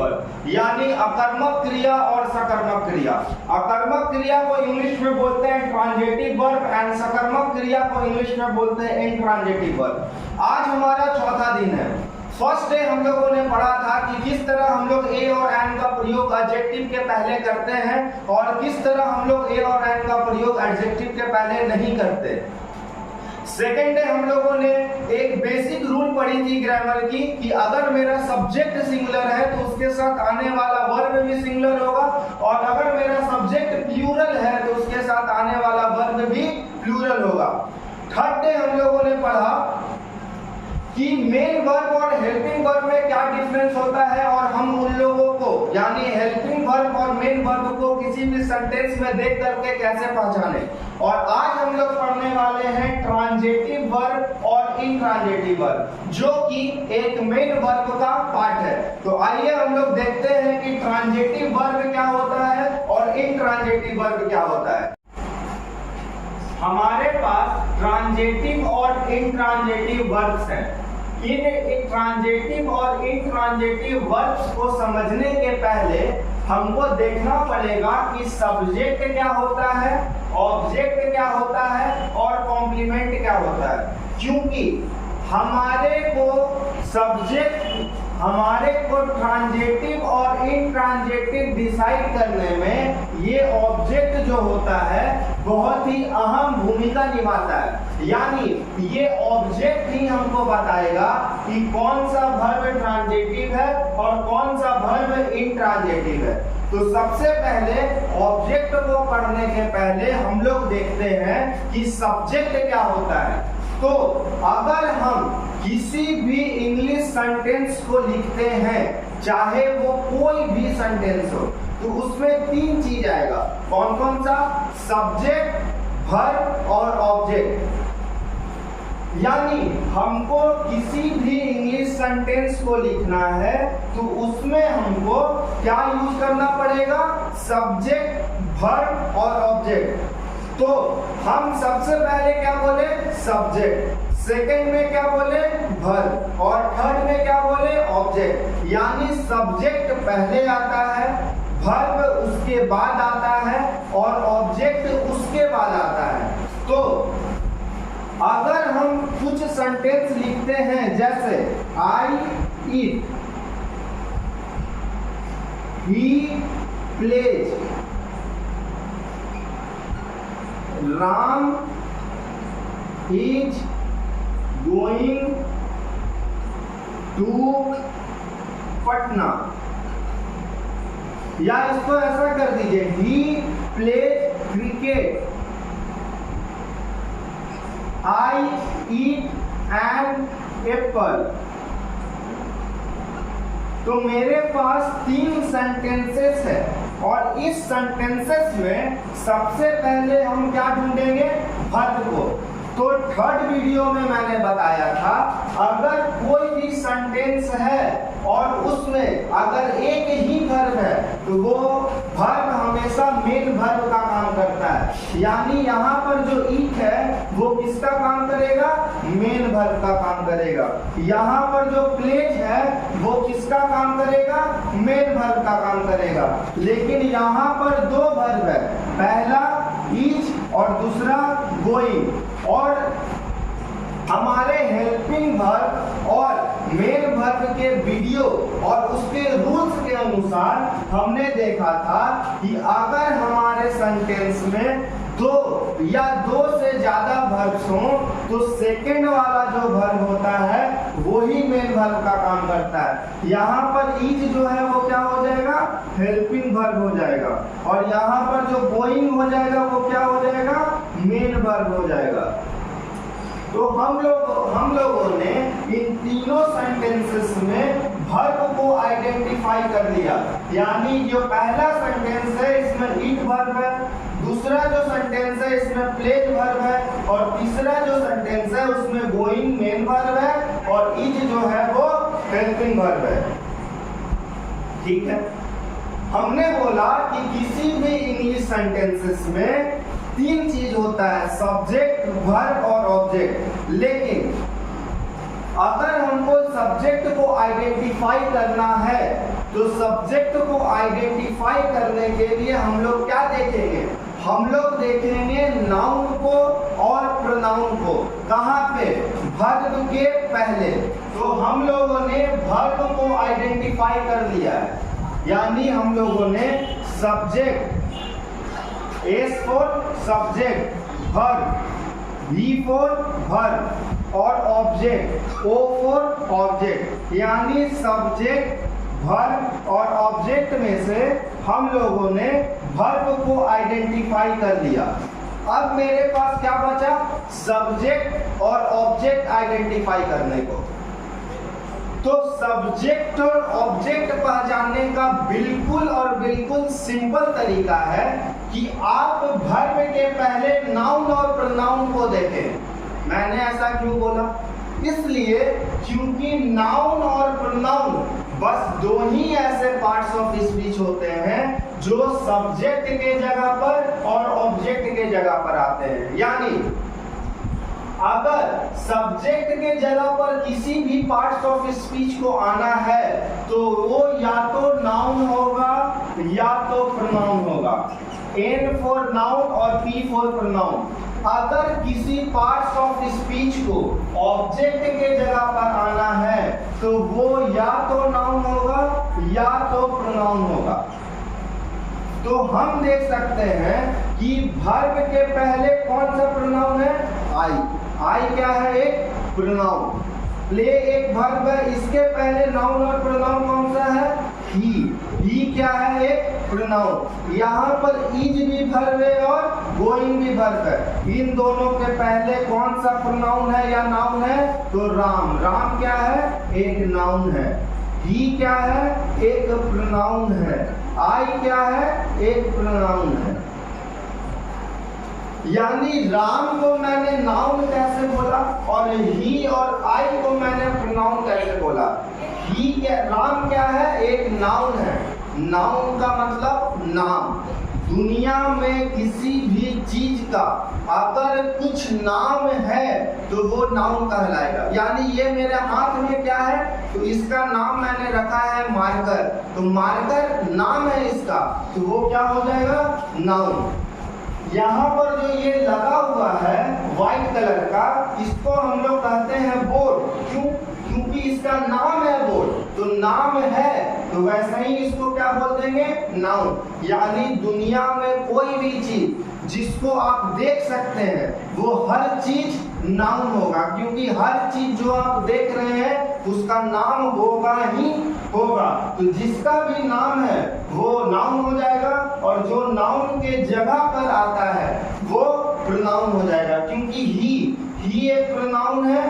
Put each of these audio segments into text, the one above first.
Verb, यानी अकर्मक क्रिया और सकर्मक क्रिया। अकर्मक क्रिया को इंग्लिश में बोलते हैं ट्रांजिटिव वर्ब एंड सकर्मक क्रिया को इंग्लिश में बोलते हैं इंट्रांजिटिव वर्ब। आज हमारा चौथा दिन है। फर्स्ट डे हम लोगों ने पढ़ा था कि किस तरह हम लोग ए और एंड का प्रयोग एडजेक्टिव के पहले करते हैं और किस तरह हम लोग ए और एंड का प्रयोग एडजेक्टिव के पहले नहीं करते। सेकेंड डे हम लोगों ने एक बेसिक रूल पढ़ी थी ग्रामर की कि अगर मेरा सब्जेक्ट सिंगुलर है तो उसके साथ आने वाला वर्ब भी सिंगुलर होगा, और अगर मेरा सब्जेक्ट प्लूरल है तो उसके साथ आने वाला वर्ब भी प्लूरल होगा। थर्ड डे हम लोगों ने पढ़ा कि मेन वर्ब और हेल्पिंग वर्ब में क्या डिफरेंस होता है और हम उन लोगों को यानी हेल्पिंग वर्ब और मेन वर्ब को किसी भी सेंटेंस में देख करके कैसे पहचाने। और आज हम लोग पढ़ने वाले हैं ट्रांजिटिव वर्ब और इंट्रांजिटिव वर्ब, जो कि एक मेन वर्ब का पार्ट है। तो आइए हम लोग देखते हैं कि ट्रांजिटिव वर्ब क्या होता है और इंट्रांजिटिव वर्ब क्या होता है। हमारे पास ट्रांजिटिव और इंट्रांजिटिव वर्ब्स हैं। इन ट्रांजिटिव और इंट्रांजिटिव वर्ब्स को समझने के पहले हमको देखना पड़ेगा कि सब्जेक्ट क्या होता है, ऑब्जेक्ट क्या होता है और कॉम्प्लीमेंट क्या होता है। क्योंकि हमारे को ट्रांजिटिव और इंट्रांजिटिव डिसाइड करने में ये ऑब्जेक्ट जो होता है बहुत ही अहम भूमिका निभाता है। यानी ये ऑब्जेक्ट ही हमको बताएगा कि कौन सा वर्ब ट्रांजिटिव है और कौन सा वर्ब इंट्रांजिटिव है। तो सबसे पहले ऑब्जेक्ट को पढ़ने के पहले हम लोग देखते हैं कि सब्जेक्ट क्या होता है। तो अगर हम किसी भी इंग्लिश सेंटेंस को लिखते हैं, चाहे वो कोई भी सेंटेंस हो, तो उसमें तीन चीज आएगा। कौन कौन सा? सब्जेक्ट, वर्ब और ऑब्जेक्ट। यानी हमको किसी भी इंग्लिश सेंटेंस को लिखना है तो उसमें हमको क्या यूज करना पड़ेगा? सब्जेक्ट, वर्ब और ऑब्जेक्ट। तो हम सबसे पहले क्या बोले? सब्जेक्ट, सेकंड में क्या बोले? वर्ब, और थर्ड में क्या बोले? ऑब्जेक्ट। यानी सब्जेक्ट पहले आता है, वर्ब उसके बाद आता है और ऑब्जेक्ट उसके बाद आता है। तो अगर हम कुछ सेंटेंस लिखते हैं जैसे I eat, he plays, Ram is going to Patna, या इसको ऐसा कर दीजिए he plays cricket, I eat an apple. तो मेरे पास तीन सेंटेंसेस है और इस सेंटेंसेस में सबसे पहले हम क्या ढूंढेंगे? वर्ब को। तो थर्ड वीडियो में मैंने बताया था अगर कोई भी सेंटेंस है और उसमें अगर एक ही वर्ब है तो वो वर्ब हमेशा मेन वर्ब का काम करता है। यानी यहाँ पर जो ईट है वो किसका काम करेगा? मेन वर्ब का काम करेगा। यहाँ पर जो प्लेज है वो किसका काम करेगा? मेन वर्ब का काम करेगा। लेकिन यहाँ पर दो वर्ब है, पहला इज और दूसरा गोइंग। और हमारे हेल्पिंग वर्ब और मेन वर्ब के वीडियो और उसके रूल्स के अनुसार हमने देखा था कि अगर हमारे सेंटेंस में दो या दो से ज्यादा वर्ब्स हों तो सेकंड वाला जो वर्ब होता है वो ही मेन वर्ब का काम करता है। यहाँ पर इज जो है वो क्या हो जाएगा? हेल्पिंग वर्ब हो जाएगा, और यहाँ पर जो गोइंग हो जाएगा वो क्या हो जाएगा? मेन वर्ब हो जाएगा। तो हम लोगों ने इन तीनों सेंटेंसेस में वर्ब को आइडेंटिफाई कर लिया। यानी जो पहला सेंटेंस है इसमें ईट वर्ब है, दूसरा जो सेंटेंस है इसमें प्लेज वर्ब है, और तीसरा जो सेंटेंस है उसमें गोइंग मेन वर्ब है और इज जो है वो हेल्पिंग वर्ब है। ठीक है, हमने बोला कि किसी भी इंग्लिश सेंटेंसेस में तीन चीज होता है, सब्जेक्ट, वर्ब और ऑब्जेक्ट। लेकिन अगर हमको सब्जेक्ट को आइडेंटिफाई करना है तो सब्जेक्ट को आइडेंटिफाई करने के लिए हम लोग क्या देखेंगे, हम लोग देखेंगे नाउन को और प्रोनाउन को। कहाँ पे, वर्ब के पहले। तो हम लोगों ने वर्ब को आइडेंटिफाई कर लिया है, यानी हम लोगों ने subject, S for subject, verb, V for verb और ऑब्जेक्ट, ओ फॉर ऑब्जेक्ट, यानी सब्जेक्ट, वर्ब और ऑब्जेक्ट में से हम लोगों ने वर्ब को आइडेंटिफाई कर लिया। अब मेरे पास क्या बचा, सब्जेक्ट और ऑब्जेक्ट आइडेंटिफाई करने को। तो सब्जेक्ट और ऑब्जेक्ट पहचानने का बिल्कुल और बिल्कुल सिंपल तरीका है कि आप वर्ब के पहले नाउन और प्रोनाउन को देखें। मैंने ऐसा क्यों बोला, इसलिए क्योंकि नाउन और प्रोनाउन बस दो ही ऐसे पार्ट्स ऑफ स्पीच होते हैं जो सब्जेक्ट के जगह पर और ऑब्जेक्ट के जगह पर आते हैं। यानी अगर सब्जेक्ट के जगह पर किसी भी पार्ट्स ऑफ स्पीच को आना है तो वो या तो नाउन होगा या तो प्रोनाउन होगा। N फॉर नाउन और P फॉर प्रोनाउन। अगर किसी पार्ट्स ऑफ स्पीच को ऑब्जेक्ट के जगह पर आना है तो वो या तो नाउन होगा या तो प्रोनाउन होगा। तो हम देख सकते हैं कि वर्ब के पहले कौन सा प्रोनाउन है, आई। आई क्या है, एक प्रोनाउन। प्ले एक वर्ब है, इसके पहले नाउन और प्रोनाउन कौन सा है, ही। ही क्या है, एक प्रोनाउन। यहाँ पर इज भी वर्ब है और गोइंग भी वर्ब है। इन दोनों के पहले कौन सा प्रोनाउन है या नाउन है, तो राम। राम क्या है, एक नाउन है। ही क्या है, एक प्रोनाउन है। आई क्या है, एक प्रोनाउन है। यानी राम को मैंने नाउन कैसे बोला और ही और आई को मैंने प्रोनाउन कैसे बोला। ही क्या, राम क्या है, एक नाउन है। नाउन का मतलब नाम। दुनिया में किसी भी चीज का अगर कुछ नाम है तो वो नाउन कहलाएगा। यानी ये मेरे हाथ में क्या है, तो इसका नाम मैंने रखा है मार्कर, तो मार्कर नाम है इसका, तो वो क्या हो जाएगा, नाउन। यहाँ पर जो ये लगा हुआ है व्हाइट कलर का, इसको हम लोग कहते हैं बोर्ड। क्यों, क्योंकि इसका नाम है बोर्ड, तो नाम है तो वैसे ही इसको क्या बोल देंगे, नाउन। यानी दुनिया में कोई भी चीज जिसको आप देख सकते हैं वो हर चीज नाउन होगा, क्योंकि हर चीज जो आप देख रहे हैं उसका नाम होगा ही होगा। तो जिसका भी नाम है वो नाउन हो जाएगा और जो नाउन के जगह पर आता है वो प्रोनाउन हो जाएगा। क्योंकि ही एक प्रोनाउन है।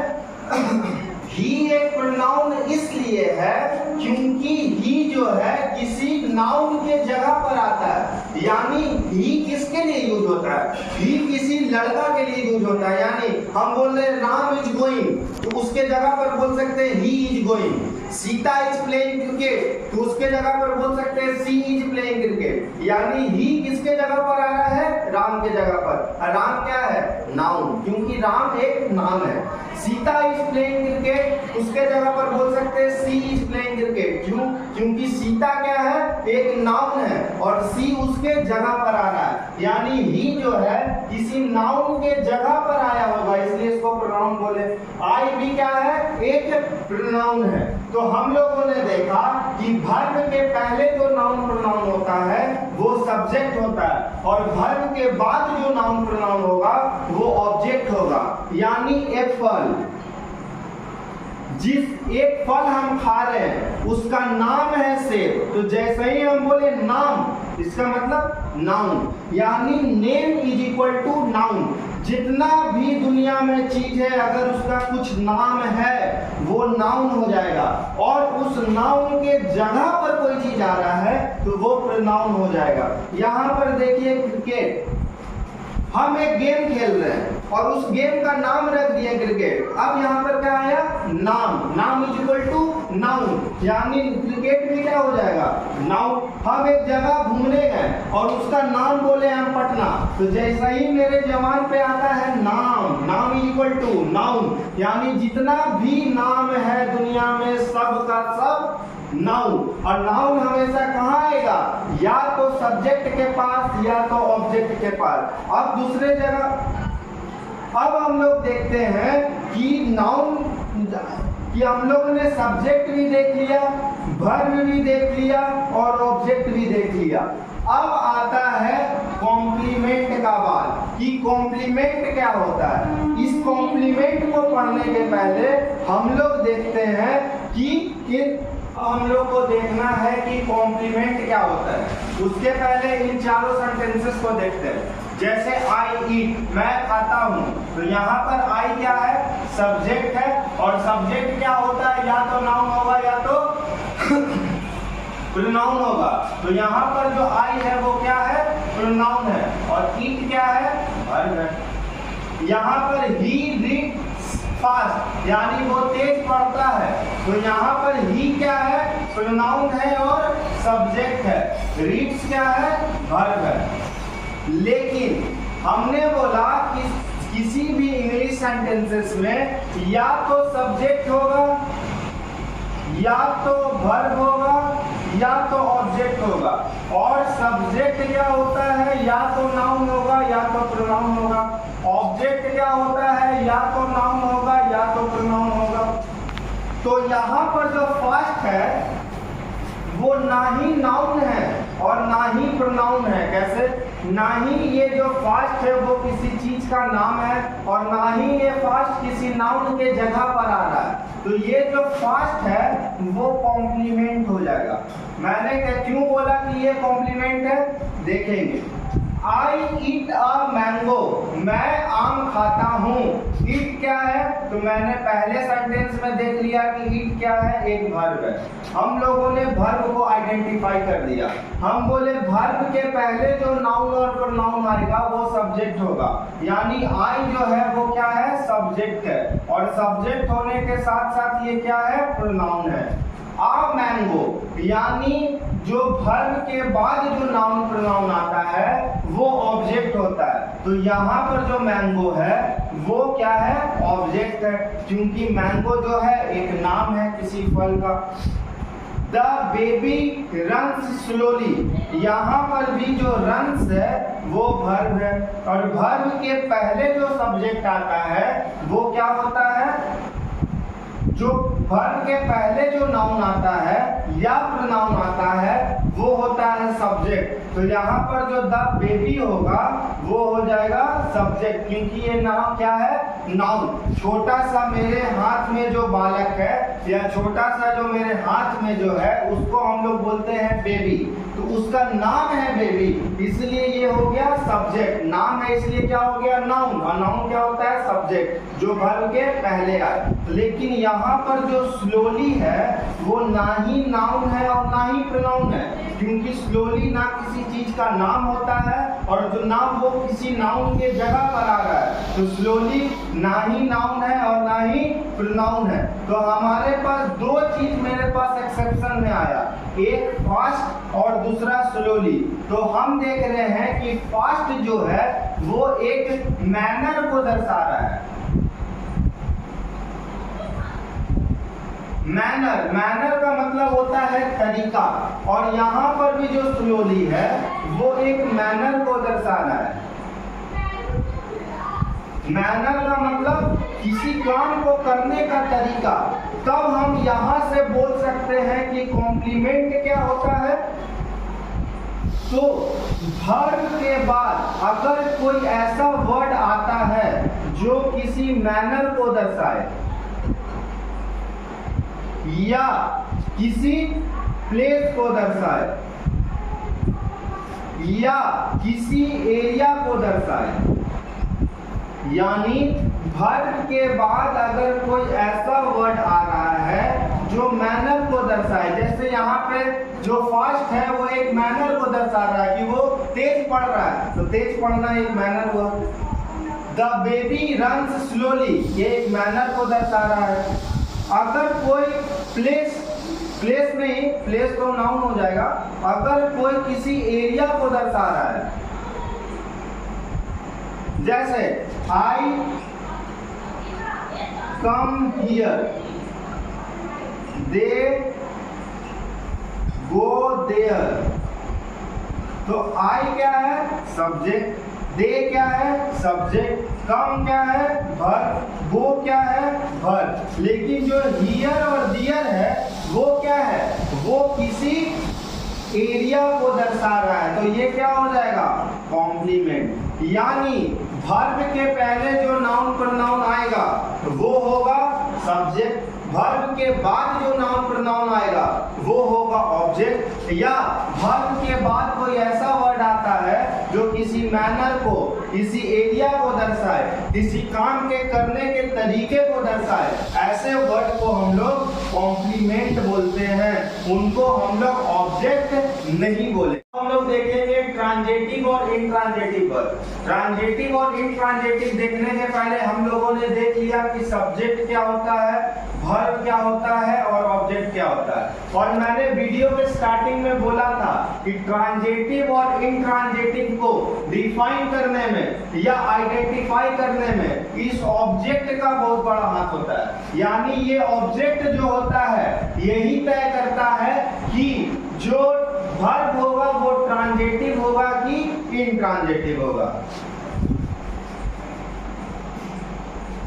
ही एक प्रोनाउन इसलिए है क्योंकि ही जो है किसी नाउन के जगह पर आता है। यानी ही किसके लिए यूज होता है, ही किसी लड़का के लिए यूज होता है। यानी हम बोल रहे हैं राम इज गोइंग, तो उसके जगह पर बोल सकते हैं he is going. Sita is playing cricket, तो उसके जगह पर बोल सकते हैं सी इज प्लेइंग क्रिकेट। यानी ही किसके जगह पर आ रहा है, राम के जगह पर। राम क्या है, नाउन, क्योंकि राम एक नाम है। सीता इज प्लेइंग क्रिकेट, उसके जगह पर बोल सकते हैं सी इज प्लेइंग क्रिकेट। क्यों, क्योंकि सीता क्या है, एक नाउन है और सी उसके जगह पर आ रहा है। यानी ही जो है किसी नाउन के जगह पर आया होगा, इसलिए इसको प्रोनाउन बोले। आई भी क्या है, एक प्रोनाउन है। तो हम लोगों ने देखा कि वर्ब के पहले जो नाउन प्रोनाउन होता है वो सब्जेक्ट होता है और वर्ब के बाद जो नाउन प्रोनाउन होगा वो ऑब्जेक्ट होगा। यानी एप्पल, जिस एक फल हम खा रहे हैं उसका नाम है सेब, तो जैसे ही हम बोले नाम, इसका मतलब नाउन। यानी name is equal to noun. जितना भी दुनिया में चीज है अगर उसका कुछ नाम है वो नाउन हो जाएगा, और उस नाउन के जगह पर कोई चीज आ रहा है तो वो प्रोनाउन हो जाएगा। यहाँ पर देखिए क्रिकेट, हम एक गेम खेल रहे हैं और उस गेम का नाम रख दिया क्रिकेट। अब यहाँ पर क्या आया, नाम। नाम इज इक्वल टू नाउन, यानी क्रिकेट भी क्या हो जाएगा, नाउन। हम एक जगह घूमने गए और उसका नाम बोले हम पटना, तो जैसा ही मेरे जवान पे आता है नाम, नाम इज इक्वल टू नाउन। यानी जितना भी नाम है दुनिया में सब का सब नाउन। और नाउन हमेशा कहाँ आएगा, या तो सब्जेक्ट के पास या तो ऑब्जेक्ट के पास। अब दूसरे जगह अब हम लोग देखते हैं कि नाउन कि हम लोगों ने सब्जेक्ट भी देख लिया, वर्ब भी देख लिया और ऑब्जेक्ट भी देख लिया। अब आता है कॉम्प्लीमेंट का बात कि कॉम्प्लीमेंट क्या होता है। इस कॉम्प्लीमेंट को पढ़ने के पहले हम लोग देखते हैं कि हम लोग को देखना है कि कॉम्प्लीमेंट क्या होता है। उसके पहले इन चारों सेंटेंसेस को देखते हैं। जैसे आई ईट, मैं खाता हूँ, तो यहाँ पर आई क्या है, सब्जेक्ट है। और सब्जेक्ट क्या होता है, या तो नाउन होगा या तो प्रोनाउन होगा। तो यहाँ पर जो आई है वो क्या है, प्रोनाउन है। और ईट क्या है, वर्ब है। यहाँ पर ही रीड फास्ट, यानी वो तेज पढ़ता है, तो यहाँ पर ही क्या है, प्रोनाउन है और सब्जेक्ट है। रीड्स क्या है, वर्ब है। लेकिन हमने बोला कि किसी भी इंग्लिश सेंटेंसेस में या तो सब्जेक्ट होगा, या तो वर्ब होगा, या तो ऑब्जेक्ट होगा। और सब्जेक्ट क्या होता है, या तो नाउन होगा या तो प्रोनाउन होगा। ऑब्जेक्ट क्या होता है, या तो नाउन होगा या तो प्रोनाउन होगा। तो यहाँ पर जो फर्स्ट है वो ना ही नाउन है और ना ही प्रोनाउन है। कैसे, ना ही ये जो फर्स्ट है वो किसी चीज का नाम है और ना ही ये फर्स्ट किसी नाउन के जगह पर आ रहा है। तो ये जो फर्स्ट है वो कॉम्प्लीमेंट हो जाएगा। मैंने क्यों बोला कि ये कॉम्प्लीमेंट है, देखेंगे। आई ईट अ मैंगो, मैं आम खाता हूँ। ईट क्या है, तो मैंने पहले सेंटेंस में देख लिया कि ईट क्या है, एक वर्ब है। हम लोगों ने वर्ब को आइडेंटिफाई कर दिया। हम बोले वर्ब के पहले जो नाउन और प्रोनाउन आएगा वो सब्जेक्ट होगा, यानी आई जो है वो क्या है, सब्जेक्ट है। और सब्जेक्ट होने के साथ साथ ये क्या है, प्रोनाउन है। आ मैंगो, यानी जो वर्ब के बाद जो नाउन प्रोनाउन आता है वो ऑब्जेक्ट होता है। तो यहाँ पर जो मैंगो है वो क्या है, ऑब्जेक्ट है, क्योंकि मैंगो जो है एक नाम है किसी फल का। द बेबी रन्स स्लोली, यहाँ पर भी जो रन्स है वो वर्ब है। और वर्ब के पहले जो सब्जेक्ट आता है वो क्या होता है, जो वर्ब के पहले जो नाउन आता है या प्रोनाउन आता है वो होता है सब्जेक्ट। तो यहाँ पर जो द बेबी होगा वो हो जाएगा सब्जेक्ट, क्योंकि ये नाम क्या है, नाउन। छोटा सा मेरे हाथ में जो बालक है या छोटा सा जो मेरे हाथ में जो है उसको हम लोग बोलते हैं बेबी, तो उसका नाम है बेबी, इसलिए ये हो गया सब्जेक्ट। नाम है इसलिए क्या हो गया, नाउन। और नाउन क्या होता है, सब्जेक्ट, जो वर्ब के पहले आए। लेकिन यहाँ पर जो स्लोली है वो ना ही नाउन है और ना ही प्रोनाउन है, क्योंकि स्लोली ना किसी चीज का नाम होता है और जो नाम वो किसी नाउन के जगह पर आ रहा है। तो स्लोली ना ही नाउन है और ना ही प्रोनाउन है। तो हमारे पास दो चीज मेरे पास एक्सेप्शन में आया, एक फास्ट और दूसरा स्लोली। तो हम देख रहे हैं कि फास्ट जो है वो एक मैनर को दर्शा रहा है। मैनर का मतलब होता है तरीका, और यहाँ पर भी जो स्लोली है वो एक मैनर को दर्शा रहा है। मैनर का मतलब किसी काम को करने का तरीका। तब हम यहाँ से बोल सकते हैं कि कॉम्प्लीमेंट क्या होता है। तो वर्ब के बाद अगर कोई ऐसा वर्ड आता है जो किसी मैनर को दर्शाए या किसी प्लेस को दर्शाए या किसी एरिया को दर्शाए, यानी वर्ब के बाद अगर कोई ऐसा वर्ड आ रहा है जो मैनर को दर्शाए, जैसे यहाँ पे जो फास्ट है वो एक मैनर को दर्शा रहा है कि वो तेज पढ़ रहा है, तो तेज पढ़ना एक मैनर हुआ। द बेबी रन्स स्लोली, ये एक मैनर को दर्शा रहा है। अगर कोई प्लेस में, प्लेस तो नाउन हो जाएगा, अगर कोई किसी एरिया को दर्शा रहा है, जैसे आई come here, they go there. तो आई क्या है? सब्जेक्ट। दे क्या है? सब्जेक्ट। कम क्या है? वर्ब। वो क्या है? वर्ब। लेकिन जो हियर और दियर है वो क्या है? वो किसी एरिया को दर्शा रहा है, तो ये क्या हो जाएगा? कॉम्प्लीमेंट। यानी वर्ब के पहले जो नाउन प्रोनाउन आएगा वो होगा सब्जेक्ट, वर्ब के बाद जो नाउन प्रोनाउन आएगा वो होगा ऑब्जेक्ट, या वर्ब के बाद कोई ऐसा वर्ड आता है जो किसी मैनर को, किसी एरिया को दर्शाए, किसी काम के करने के तरीके को दर्शाए, ऐसे वर्ड को हम लोग कॉम्प्लीमेंट बोलते हैं, उनको हम लोग ऑब्जेक्ट नहीं बोले। हम लोग देखेंगे ट्रांजेटिव और इंट्रांजेटिव वर्ड। ट्रांजेटिव और इंट्रांजेटिव देखने के पहले हम लोगों ने देख लिया कि सब्जेक्ट क्या होता है, वर्ब क्या होता है और ऑब्जेक्ट क्या होता है। और मैंने वीडियो के स्टार्टिंग में बोला था कि ट्रांजेटिव और इंट्रांजेटिव को डिफाइन करने में या आइडेंटिफाई करने में इस ऑब्जेक्ट का बहुत बड़ा हाथ होता है। यानी ये ऑब्जेक्ट जो होता है यही तय करता है कि जो वर्ब होगा वो ट्रांजेटिव होगा कि इंट्रांजेटिव होगा।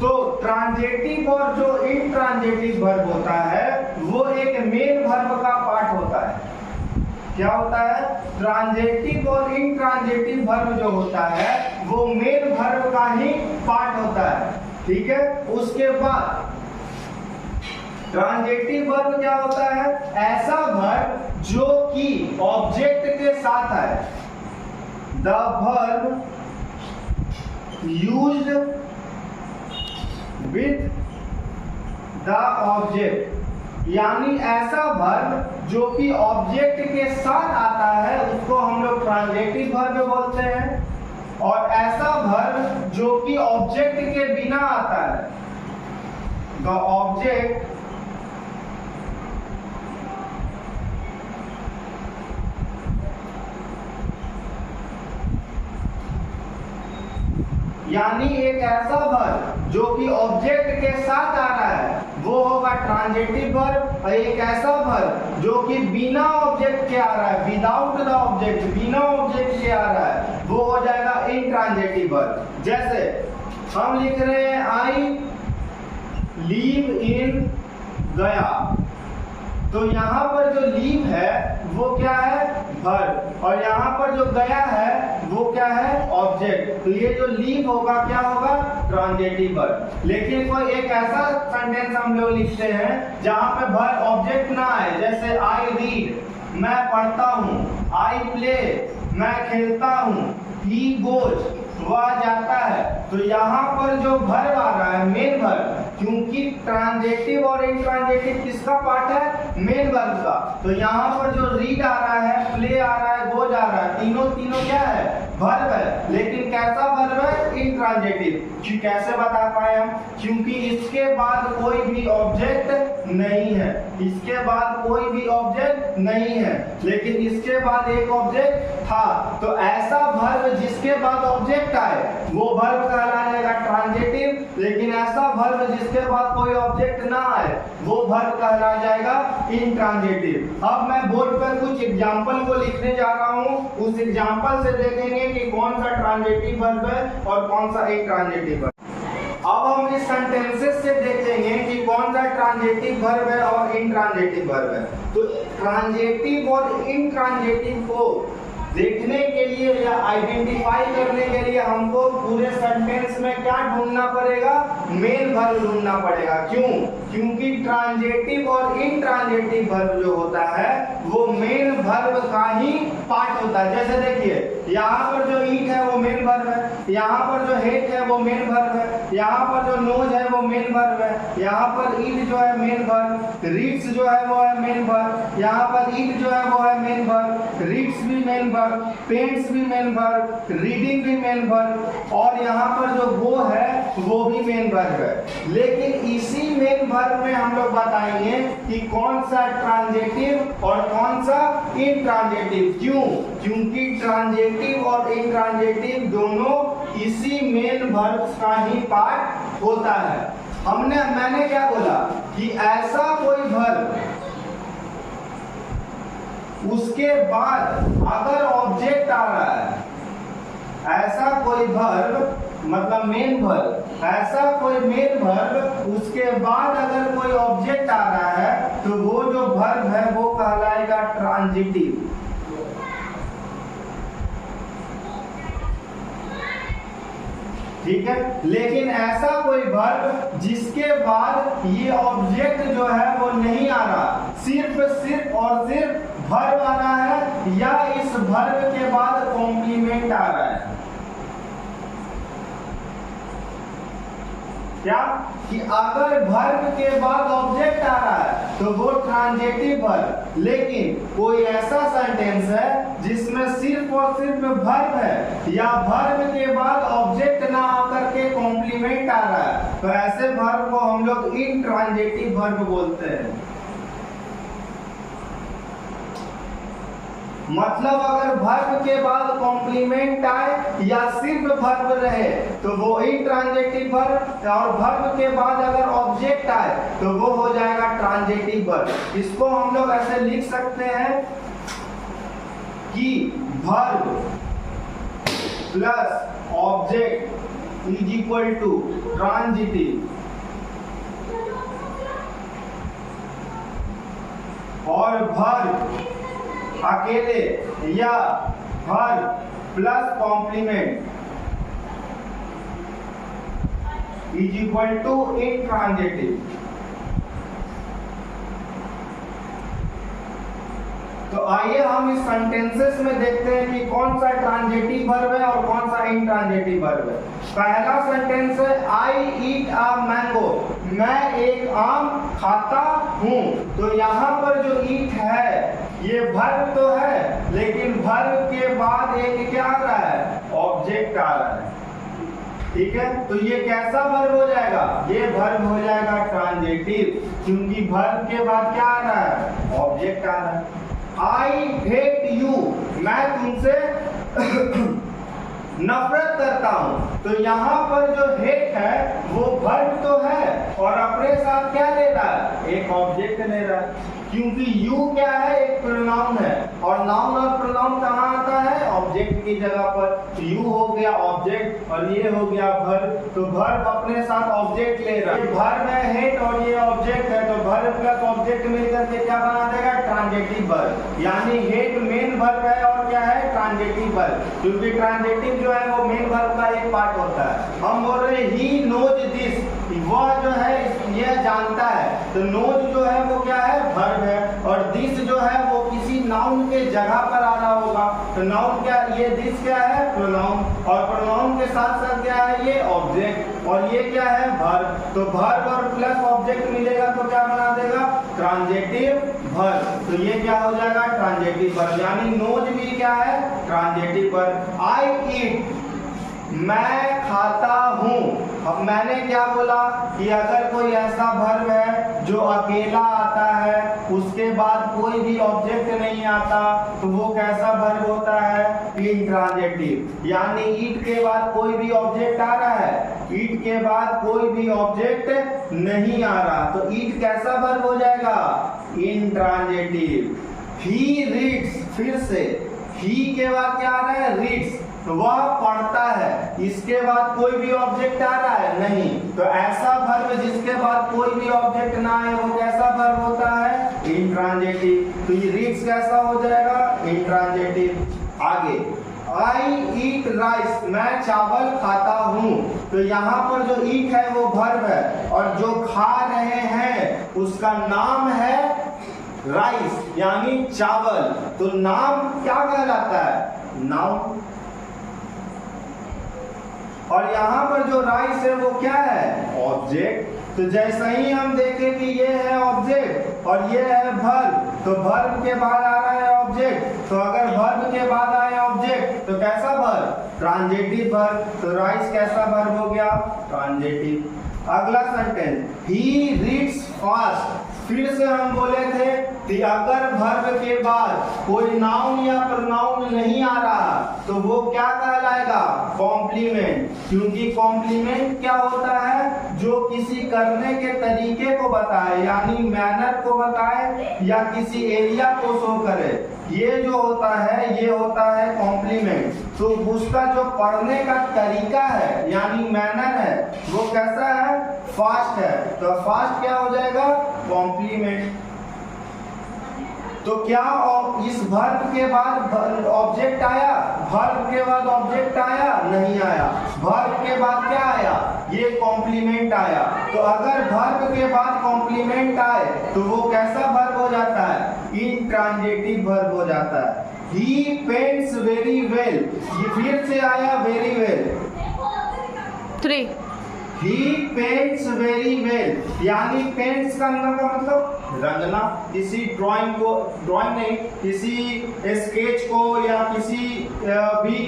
तो ट्रांजेटिव और जो इंट्रांजेटिव वर्ब होता है वो एक मेन वर्ब का पार्ट होता है। क्या होता है? ट्रांजेटिव और इंट्रांजेटिव वर्ब जो होता है वो मेन वर्ब का ही पार्ट होता है। ठीक है। उसके बाद ट्रांजेटिव वर्ब क्या होता है? ऐसा वर्ब जो कि ऑब्जेक्ट के साथ है। The verb used with the object, यानी ऐसा वर्ब जो कि ऑब्जेक्ट के साथ आता है उसको हम लोग ट्रांजेटिव वर्ब बोलते हैं, और ऐसा वर्ब जो कि ऑब्जेक्ट के बिना आता है, द ऑब्जेक्ट यानी एक ऐसा वर्ब जो कि ऑब्जेक्ट के साथ आ रहा है वो होगा ट्रांजेटिव वर्ब, और एक ऐसा वर्ब जो कि बिना ऑब्जेक्ट के आ रहा है, विदाउट द ऑब्जेक्ट, बिना ऑब्जेक्ट के आ रहा है, वो हो जाएगा इंट्रांजेटिव वर्ब। जैसे हम लिख रहे हैं आई लीव इन गया, तो यहाँ पर जो लीव है वो क्या है? वर्ब, और यहाँ पर जो गया है वो क्या है? ऑब्जेक्ट। तो ये जो लीव होगा क्या होगा? Transitive verb. लेकिन कोई एक ऐसा सेंटेंस हम लोग लिखते हैं जहाँ पे वर्ब ऑब्जेक्ट ना आए, जैसे आई रीड, मैं पढ़ता हूँ, आई प्ले, मैं खेलता हूँ, ही गोज, वह जाता है। तो यहाँ पर जो वर्ब आ रहा है मेन वर्ब, क्योंकि ट्रांजेटिव और इंट्रांजेटिव किसका पार्ट है? मेन वर्ब का। तो यहाँ पर जो रीड आ रहा है, प्ले आ रहा है, गोज आ रहा है, तीनों क्या है? वर्ब है। लेकिन कैसा वर्ब है? इंट्रांजेटिव। कैसे बता पाए हम? क्योंकि इसके बाद कोई भी ऑब्जेक्ट नहीं है, इसके बाद कोई भी ऑब्जेक्ट नहीं है, लेकिन इसके बाद एक ऑब्जेक्ट था। तो ऐसा वर्ब जिसके बाद ऑब्जेक्ट आए वो वर्ब कहलाएगा ट्रांजेटिव, लेकिन ऐसा वर्ब जिसके बाद कोई ऑब्जेक्ट ना आए वो वर्ब कहला जाएगा इंट्रांजेटिव। अब मैं बोर्ड पर कुछ एग्जांपल को लिखने जा रहा हूं, उस एग्जांपल से देखेंगे कि कौन सा ट्रांजेटिव वर्ब है और कौन सा इंट्रांजेटिव वर्ब। अब हम इस सेंटेंसेस से देखेंगे कि कौन सा ट्रांजेटिव वर्ब है और इंट्रांजेटिव वर्ब है। तो ट्रांजेटिव और इंट्रांजेटिव को देखने के लिए या आइडेंटिफाई करने के लिए हमको पूरे सेंटेंस में क्या ढूंढना पड़ेगा? मेन वर्ब ढूंढना पड़ेगा। क्यों? क्योंकि ट्रांजेटिव और इंट्रांजेटिव वर्ब जो होता है वो मेन वर्ब का ही पार्ट होता है। जैसे देखिए यहाँ पर जो ईट है वो मेन वर्ब है, यहाँ पर जो हेट है वो मेन वर्ब है, यहाँ पर जो नोज है वो मेन वर्ब है, यहाँ पर ईट जो है मेन वर्ब, रीड्स जो है वो है मेन वर्ब, यहाँ पर ईट जो है वो है मेन वर्ब, रीड्स भी मेन वर्ब, पेंट्स भी मेन वर्ब, रीडिंग भी मेन वर्ब, और यहाँ पर जो वो है वो भी मेन वर्ब है। लेकिन इसी मेन वर्ब में हम लोग बताएंगे कि कौन सा ट्रांजेटिव और कौन सा इंट्रांजेटिव। क्यों? क्योंकि ट्रांजेटिव और इंट्रांजेटिव दोनों इसी मेन वर्ब का ही पार्ट होता है। मैंने क्या बोला कि ऐसा कोई वर्ब उसके बाद अगर ऑब्जेक्ट आ रहा है, ऐसा कोई वर्ब मतलब मेन वर्ब, ऐसा कोई मेन वर्ब उसके बाद अगर कोई ऑब्जेक्ट आ रहा है तो वो जो वर्ब है वो कहलाएगा ट्रांजिटिव। ठीक है, लेकिन ऐसा कोई वर्ब जिसके बाद ये ऑब्जेक्ट जो है वो नहीं आ रहा, सिर्फ और सिर्फ वर्ब आ रहा है या इस वर्ब के बाद कॉम्प्लीमेंट आ रहा है, क्या कि अगर वर्ब के बाद ऑब्जेक्ट आ रहा है तो वो ट्रांजिटिव वर्ब, लेकिन कोई ऐसा सेंटेंस है जिसमें सिर्फ और सिर्फ वर्ब है या वर्ब के बाद ऑब्जेक्ट ना आकर के कॉम्प्लीमेंट आ रहा है, तो ऐसे वर्ब को हम लोग इंट्रांजिटिव वर्ब बोलते हैं। मतलब अगर वर्ब के बाद कॉम्प्लीमेंट आए या सिर्फ वर्ब रहे तो वो इंट्रांजिटिव वर्ब, और वर्ब के बाद अगर ऑब्जेक्ट आए तो वो हो जाएगा ट्रांजिटिव वर्ब। इसको हम लोग ऐसे लिख सकते हैं कि verb plus object is equal to transitive, और वर्ब अकेले या verb plus complement is equal to intransitive. तो आइए हम इस सेंटेंसेस में देखते हैं कि कौन सा ट्रांजिटिव वर्ब है और कौन सा इंट्रांजिटिव वर्ब है। पहला सेंटेंस है आई ईट अ मैंगो, मैं एक आम खाता हूँ। तो यहाँ पर जो ईट है ये वर्ब तो है, लेकिन वर्ब के बाद एक क्या आ रहा है, ऑब्जेक्ट आ रहा है। ठीक है, तो ये कैसा वर्ब हो जाएगा, ये वर्ब हो जाएगा ट्रांजिटिव, क्योंकि वर्ब के बाद क्या आ रहा है, ऑब्जेक्ट आ रहा है। आई हेट यू, मैं तुमसे नफरत करता हूं। तो यहाँ पर जो हेट है वो वर्ब तो है और अपने साथ क्या ले रहा है, एक ऑब्जेक्ट ले रहा है, क्योंकि यू क्या है, एक प्रोनाउन है, और नाउन और प्रोनाउन कहाँ आता है, ऑब्जेक्ट की जगह पर। यू हो गया ऑब्जेक्ट और ये हो गया वर्ब, तो वर्ब अपने साथ ऑब्जेक्ट ले रहा है। वर्ब है हेट और ये ऑब्जेक्ट है, तो वर्ब प्लस ऑब्जेक्ट मिलकर के क्या बना देगा, ट्रांजिटिव वर्ब। यानी हेट मेन वर्ब है और क्या है, ट्रांजिटिव वर्ब, क्योंकि ट्रांजिटिव जो है वो मेन वर्ब का एक पार्ट होता है। हम बोल रहे ही नोज दिस, वह जो है यह जानता है, तो नोज जो है वो क्या है, वर्ब है, और दिस जो है वो किसी नाउन के जगह पर आ रहा होगा, तो नाउन क्या, ये दिस क्या है, प्रोनाउन, और प्रोनाउन के साथ साथ क्या है, ये ऑब्जेक्ट, और ये क्या है, वर्ब। तो वर्ब और प्लस ऑब्जेक्ट मिलेगा तो क्या बना देगा, ट्रांजिटिव वर्ब। तो ये क्या हो जाएगा, ट्रांजिटिव वर्ब, यानी नोज भी क्या है, ट्रांजिटिव वर्ब। आई ईट, मैं खाता हूँ। अब मैंने क्या बोला कि अगर कोई ऐसा वर्ब है जो अकेला आता है, उसके बाद कोई भी ऑब्जेक्ट नहीं आता, तो वो कैसा वर्ब होता है, इंट्रांजिटिव। यानी ईट के बाद कोई भी ऑब्जेक्ट आ रहा है, ईट के बाद कोई भी ऑब्जेक्ट नहीं आ रहा, तो ईट कैसा वर्ब हो जाएगा, इंट्रांजिटिव। ही रीड्स, फिर से ही के बाद क्या आ रहा है, रीड्स, तो वह पढ़ता है, इसके बाद कोई भी ऑब्जेक्ट आ रहा है, नहीं, तो ऐसा वर्ब जिसके बाद कोई भी ऑब्जेक्ट ना आए वो कैसा वर्ब होता है, इंट्रांजिटिव। तो ये रीड्स कैसा हो जाएगा, इंट्रांजिटिव। आगे आई ईट राइस, मैं चावल खाता हूँ। तो यहाँ पर जो ईट है वो वर्ब है और जो खा रहे हैं उसका नाम है राइस, यानी चावल, तो नाम क्या कहलाता है, नाउन। और यहाँ पर जो राइस है वो क्या है, ऑब्जेक्ट। तो जैसे ही हम देखें कि ये है ऑब्जेक्ट और ये है वर्ब, तो वर्ब के बाद आ रहा है ऑब्जेक्ट, तो अगर वर्ब के बाद आए ऑब्जेक्ट तो कैसा वर्ब, ट्रांजिटिव वर्ब। तो राइस कैसा वर्ब हो गया, ट्रांजिटिव। अगला सेंटेंस, ही रीड्स फास्ट। फिर से हम बोले थे कि अगर वर्ब के बाद कोई नाउन या प्रोनाउन नहीं आ रहा तो वो क्या कहलाएगा, आएगा? कॉम्प्लीमेंट। क्योंकि कॉम्प्लीमेंट क्या होता है? जो किसी करने के तरीके को बताए, यानी मैनर को बताए या किसी एरिया को शो करे, ये जो होता है ये होता है कॉम्प्लीमेंट। तो उसका जो पढ़ने का तरीका है यानी मैनर है वो कैसा है? फास्ट है। तो फास्ट क्या हो जाएगा? कॉम्प्लीमेंट। तो क्या इस वर्ब के बाद ऑब्जेक्ट आया? वर्ब के बाद ऑब्जेक्ट आया? नहीं आया। वर्ब के बाद क्या आया? ये कॉम्प्लीमेंट आया। तो अगर वर्ब के बाद कॉम्प्लीमेंट आए तो वो कैसा वर्ब हो जाता है? इंट्रांजिटिव वर्ब हो जाता है। ही पेंट्स वेरी वेल, ये फिर से आया very well. 3 He paints very well, यानी पेंट्स करना का मतलब रंगना। किसी ड्राइंग को, ड्राइंग नहीं, किसी स्केच को या किसी भी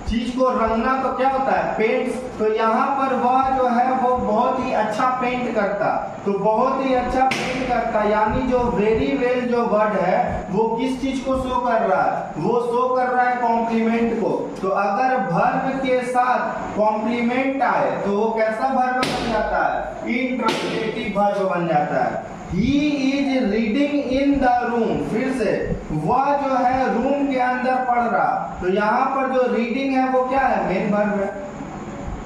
चीज को रंगना तो क्या होता है? पेंट्स। तो यहाँ पर वह जो है वो बहुत ही अच्छा पेंट करता, तो बहुत ही अच्छा पेंट करता, यानी जो वेरी वेल जो वर्ड है वो किस चीज को शो कर रहा है? वो शो कर रहा है कॉम्प्लीमेंट को। तो अगर वर्ब के साथ कॉम्प्लीमेंट आए तो वो कैसा वर्ब बन जाता है? इंट्रांजिटिव वर्ब बन जाता है। He is reading in the room, फिर से वह जो है रूम के अंदर पढ़ रहा। तो यहाँ पर जो रीडिंग है वो क्या है? मेन वर्ब है।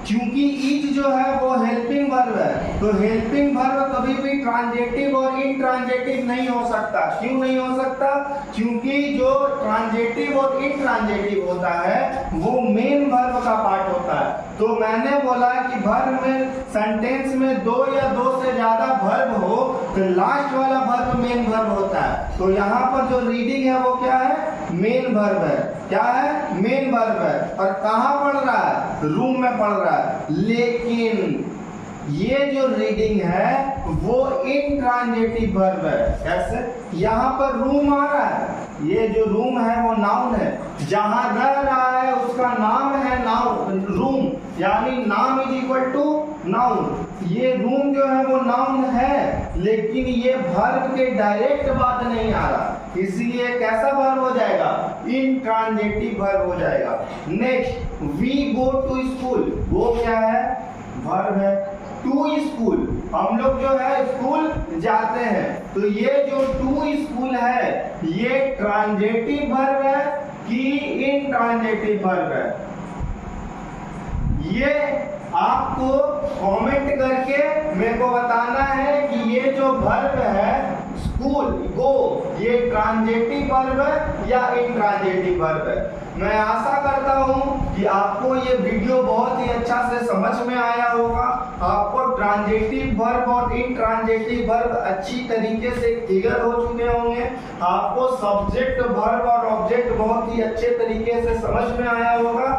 क्योंकि इज जो है वो हेल्पिंग वर्ब है, तो हेल्पिंग वर्ब कभी भी ट्रांजिटिव और इंट्रांजिटिव नहीं हो सकता। क्यों नहीं हो सकता? क्योंकि जो ट्रांजिटिव और इंट्रांजिटिव होता है वो मेन वर्ब का पार्ट होता है। तो मैंने बोला कि वर्ब में सेंटेंस में दो या दो से ज्यादा वर्ब हो तो लास्ट वाला वर्ब मेन वर्ब होता है। तो यहाँ पर जो रीडिंग है वो क्या है? मेन वर्ब है। क्या है? मेन वर्ब है। और कहाँ पढ़ रहा है? रूम में पढ़ रहा है। लेकिन ये जो रीडिंग है वो इंट्रांजिटिव वर्ब है। कैसे? यहाँ पर रूम आ रहा है, ये जो रूम है वो नाउन है, जहां रह रहा है उसका नाम है नाउन, रूम, यानी नाम इज इक्वल टू नाउन। ये रूम जो है वो नाउन है, लेकिन ये वर्ब के डायरेक्ट बाद नहीं आ रहा, इसलिए कैसा वर्ब हो जाएगा? इंट्रांजिटिव वर्ब हो जाएगा। Next, we go to school, वो क्या है? वर्ब है। टू स्कूल, हम लोग जो है स्कूल जाते हैं, तो ये जो टू स्कूल है ये ट्रांजिटिव वर्ब है कि इंट्रांजिटिव वर्ब है? ये आपको कमेंट करके मेरे को बताना है कि ये जो वर्ब है स्कूल, गो, ये ट्रांजिटिव वर्ब है या इंट्रांजिटिव वर्ब है। मैं आशा करता हूँ कि आपको ये वीडियो बहुत ही अच्छा से समझ में आया होगा। आपको ट्रांजिटिव वर्ब और इंट्रांजिटिव वर्ब अच्छी तरीके से क्लियर हो चुके होंगे। आपको सब्जेक्ट, वर्ब और ऑब्जेक्ट बहुत ही अच्छे तरीके से समझ में आया होगा।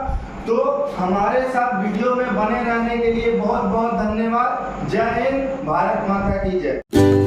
तो हमारे साथ वीडियो में बने रहने के लिए बहुत बहुत धन्यवाद। जय हिंद, भारत माता की जय।